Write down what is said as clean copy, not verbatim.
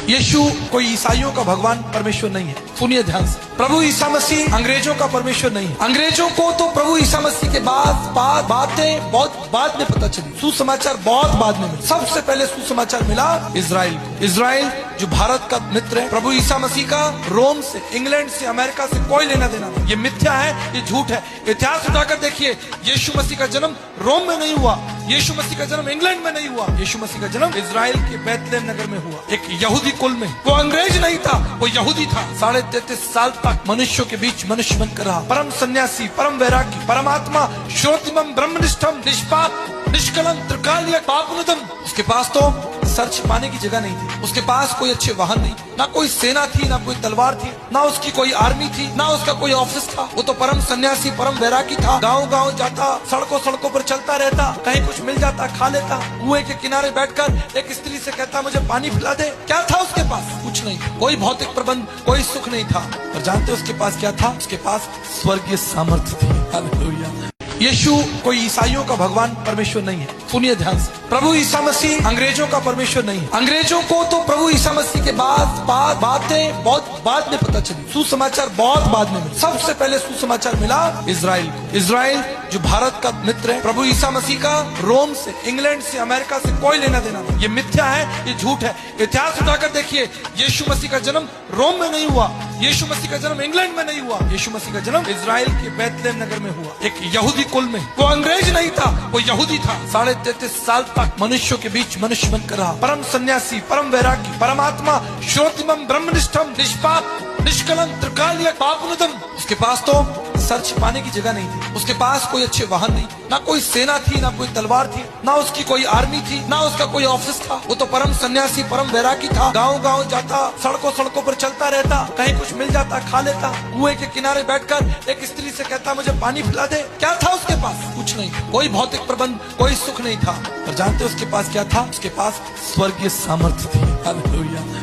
यीशु कोई ईसाइयों का भगवान परमेश्वर नहीं है। सुनिए ध्यान से, प्रभु ईसा मसीह अंग्रेजों का परमेश्वर नहीं है। अंग्रेजों को तो प्रभु ईसा मसीह के बातें बहुत बाद में पता चली, सुसमाचार बहुत बाद में मिला। सबसे पहले सुसमाचार मिला इजराइल को। इजराइल जो भारत का मित्र है, प्रभु ईसा मसीह का रोम से, इंग्लैंड से, अमेरिका से कोई लेना देना नहीं। ये मिथ्या है, ये झूठ है। इतिहास उठाकर देखिए, यीशु मसीह का जन्म रोम में नहीं हुआ, यीशु मसीह का जन्म इंग्लैंड में नहीं हुआ, यीशु मसीह का जन्म इजराइल के बैतलहम नगर में हुआ, एक यहूदी कुल में। वो अंग्रेज नहीं था, वो यहूदी था। 33.5 साल तक मनुष्यों के बीच मनुष्य बनकर रहा, परम सन्यासी, परम वैरागी, परमात्मा, श्रोतिमम, ब्रह्मनिष्ठम, निष्पाप, निष्कलंक, त्रिकालीय, पापनुदम। उसके पास तो सर छिपाने की जगह नहीं थी, उसके पास कोई अच्छे वाहन नहीं, ना कोई सेना थी, ना कोई तलवार थी, ना उसकी कोई आर्मी थी, ना उसका कोई ऑफिस था। वो तो परम सन्यासी, परम वैरागी था। गांव गांव जाता, सड़कों सड़कों पर चलता रहता, कहीं कुछ मिल जाता खा लेता। कुएं के किनारे बैठकर एक स्त्री से कहता, मुझे पानी पिला दे। क्या था उसके पास? कुछ नहीं, कोई भौतिक प्रबंध, कोई सुख नहीं था। और जानते उसके पास क्या था? उसके पास स्वर्गीय सामर्थ्य थी। हालेलुया। यीशु कोई ईसाइयों का भगवान परमेश्वर नहीं है। सुनिए ध्यान से, प्रभु ईसा मसीह अंग्रेजों का परमेश्वर नहीं है। अंग्रेजों को तो प्रभु ईसा मसीह के बातें बहुत बाद में पता चली, सुसमाचार बहुत बाद में मिला। सबसे पहले सुसमाचार मिला इजराइल को। इजराइल जो भारत का मित्र है, प्रभु ईसा मसीह का रोम से, इंग्लैंड से, अमेरिका से कोई लेना देना नहीं। ये मिथ्या है, ये झूठ है। इतिहास उठाकर देखिए, यीशु मसीह का जन्म रोम में नहीं हुआ, यीशु मसीह का जन्म इंग्लैंड में नहीं हुआ, यीशु मसीह का जन्म इजराइल के बैतलहम नगर में हुआ, एक यहूदी कुल में। वो अंग्रेज नहीं था, वो यहूदी था। 33.5 साल तक मनुष्यों के बीच मनुष्य बनकर रहा, परम सन्यासी, परम वैरागी, परमात्मा, श्रोतिमम, ब्रह्मनिष्ठम, निष्पाप, निष्कलंक, त्रिकालीय, पापनुदम। उसके पास तो सर छिपाने की जगह नहीं थी, उसके पास कोई अच्छे वाहन नहीं, ना कोई सेना थी, ना कोई तलवार थी, ना उसकी कोई आर्मी थी, ना उसका कोई ऑफिस था। वो तो परम सन्यासी, परम वैरागी था। गांव गांव जाता, सड़कों सड़कों पर चलता रहता, कहीं कुछ मिल जाता खा लेता। कुएं के किनारे बैठकर एक स्त्री से कहता, मुझे पानी पिला दे। क्या था उसके पास? कुछ नहीं, कोई भौतिक प्रबंध, कोई सुख नहीं था। और जानते उसके पास क्या था? उसके पास स्वर्गीय सामर्थ्य थी। हालेलुया।